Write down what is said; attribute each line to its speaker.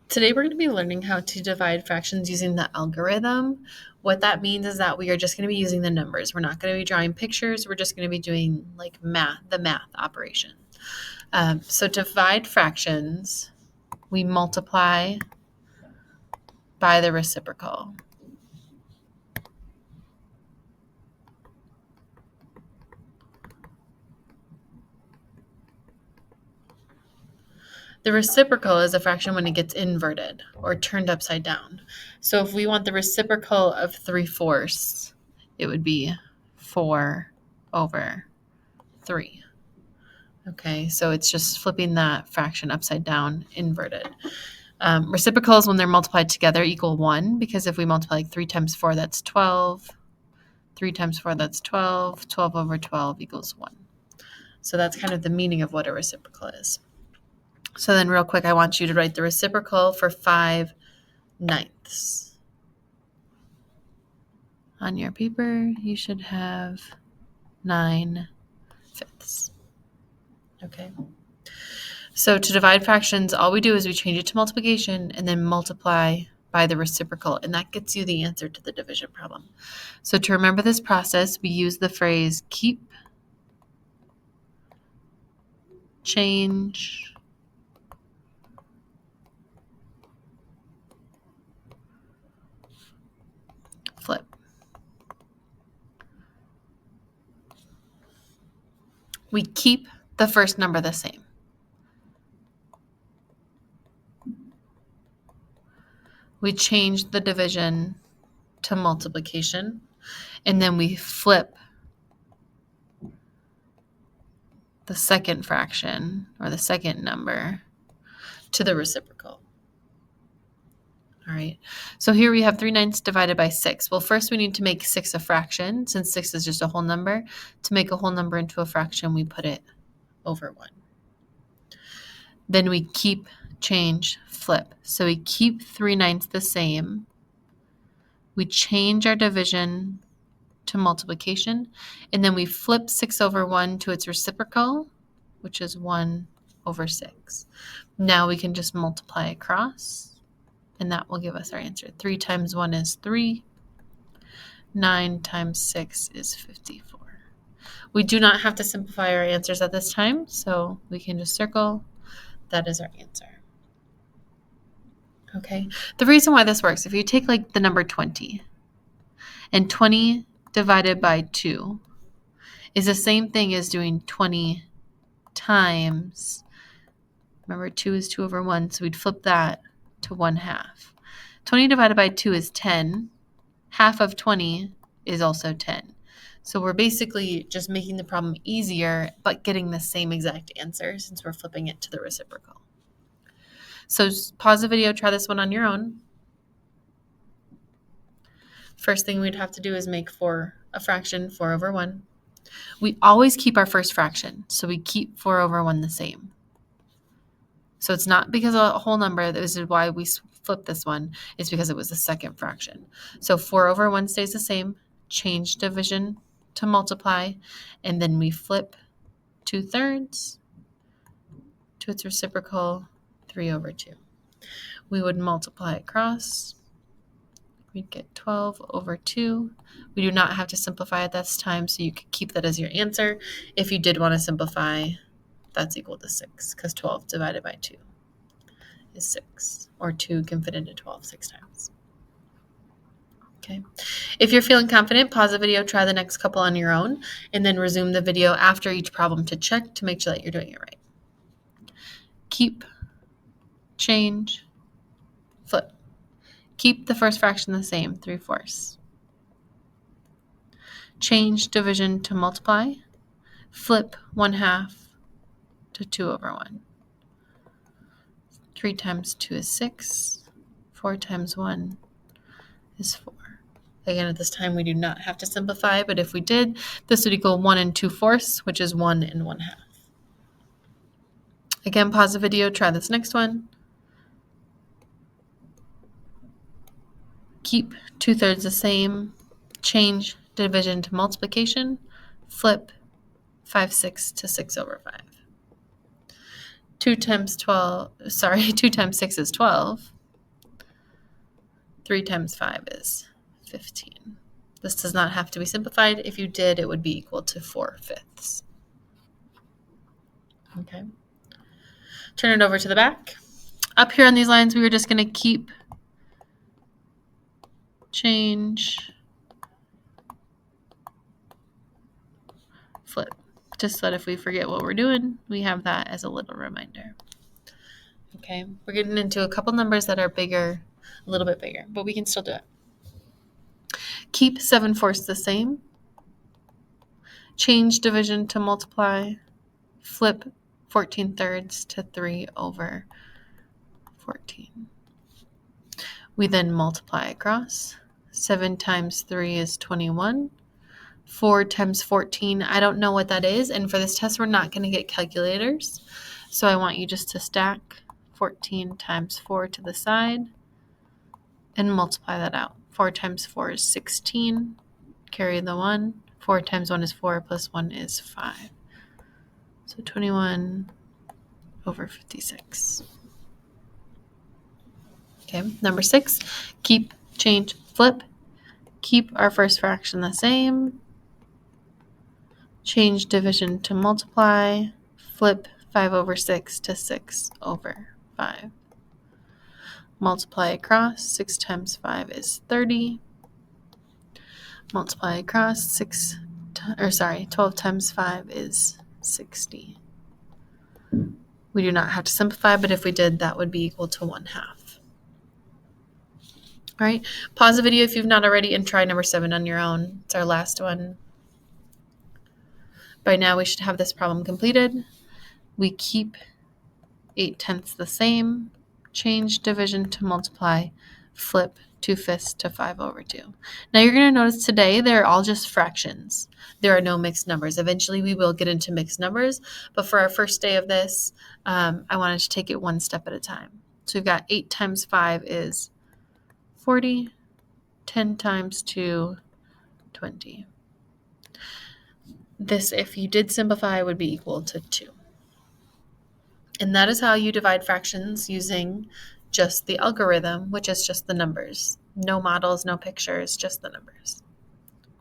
Speaker 1: Today we're going to be learning how to divide fractions using the algorithm. What that means is that we are just going to be using the numbers. We're not going to be drawing pictures. We're just going to be doing like the math operation. So to divide fractions, we multiply by the reciprocal. The reciprocal is a fraction when it gets inverted or turned upside down. So if we want the reciprocal of 3/4, it would be 4/3. Okay, so it's just flipping that fraction upside down, inverted. Reciprocals, when they're multiplied together, equal 1, because if we multiply like 3 times 4, that's 12. 3 times 4, that's 12. 12/12 equals 1. So that's kind of the meaning of what a reciprocal is. So then real quick, I want you to write the reciprocal for 5/9. On your paper, you should have 9/5. Okay. So to divide fractions, all we do is we change it to multiplication and then multiply by the reciprocal, and that gets you the answer to the division problem. So to remember this process, we use the phrase keep, change, flip. We keep the first number the same. We change the division to multiplication, and then we flip the second fraction or the second number to the reciprocal. All right, so here we have 3/9 divided by 6. Well, first we need to make 6 a fraction, since 6 is just a whole number. To make a whole number into a fraction, we put it over 1. Then we keep, change, flip. So we keep 3/9 the same. We change our division to multiplication, and then we flip 6/1 to its reciprocal, which is 1/6. Now we can just multiply across, and that will give us our answer. 3 times 1 is 3. 9 times 6 is 54. We do not have to simplify our answers at this time, so we can just circle. That is our answer. Okay. The reason why this works, if you take like the number 20, and 20 divided by 2 is the same thing as doing 20 times, remember 2 is 2/1, so we'd flip that to 1/2. 20 divided by 2 is 10. Half of 20 is also 10. So we're basically just making the problem easier, but getting the same exact answer since we're flipping it to the reciprocal. So pause the video, try this one on your own. First thing we'd have to do is make a fraction 4/1. We always keep our first fraction, so we keep 4/1 the same. So it's not because of a whole number. This is why we flipped this one. It's because it was the second fraction. So 4/1 stays the same. Change division to multiply, and then we flip 2/3 to its reciprocal, 3/2. We would multiply across. We'd get 12/2. We do not have to simplify at this time, so you could keep that as your answer. If you did want to simplify, that's equal to 6, because 12 divided by 2 is 6, or 2 can fit into 12 6 times. Okay. If you're feeling confident, pause the video, try the next couple on your own, and then resume the video after each problem to check to make sure that you're doing it right. Keep, change, flip. Keep the first fraction the same, 3/4. Change division to multiply. Flip 1/2 to 2/1. 3 times 2 is 6. 4 times 1 is 4. Again, at this time, we do not have to simplify, but if we did, this would equal 1 2/4, which is 1 1/2. Again, pause the video, try this next one. Keep 2/3 the same. Change division to multiplication. Flip 5 6 to 6/5. 2 times 6 is 12. 3 times 5 is 15. This does not have to be simplified. If you did, it would be equal to 4/5. Okay. Turn it over to the back. Up here on these lines, we were just going to keep, change, flip. Just so that if we forget what we're doing, we have that as a little reminder. Okay, we're getting into a couple numbers that are bigger, a little bit bigger, but we can still do it. Keep 7/4 the same. Change division to multiply. Flip 14/3 to 3/14. We then multiply across. 7 times 3 is 21. 4 times 14, I don't know what that is. And for this test, we're not going to get calculators. So I want you just to stack 14 times 4 to the side and multiply that out. 4 times 4 is 16. Carry the 1. 4 times 1 is 4 plus 1 is 5. So 21/56. Okay, number 6, keep, change, flip. Keep our first fraction the same. Change division to multiply. Flip 5/6 to 6/5. Multiply across. 6 times 5 is 30. Multiply across. 12 times 5 is 60. We do not have to simplify, but if we did, that would be equal to 1/2. All right, pause the video if you've not already and try number 7 on your own. It's our last one. By now, we should have this problem completed. We keep 8/10 the same. Change division to multiply. Flip 2/5 to 5/2. Now, you're going to notice today they're all just fractions. There are no mixed numbers. Eventually, we will get into mixed numbers. But for our first day of this, I wanted to take it one step at a time. So we've got 8 times 5 is 40. 10 times 2, 20. This, if you did simplify, would be equal to 2. And that is how you divide fractions using just the algorithm, which is just the numbers. No models, no pictures, just the numbers.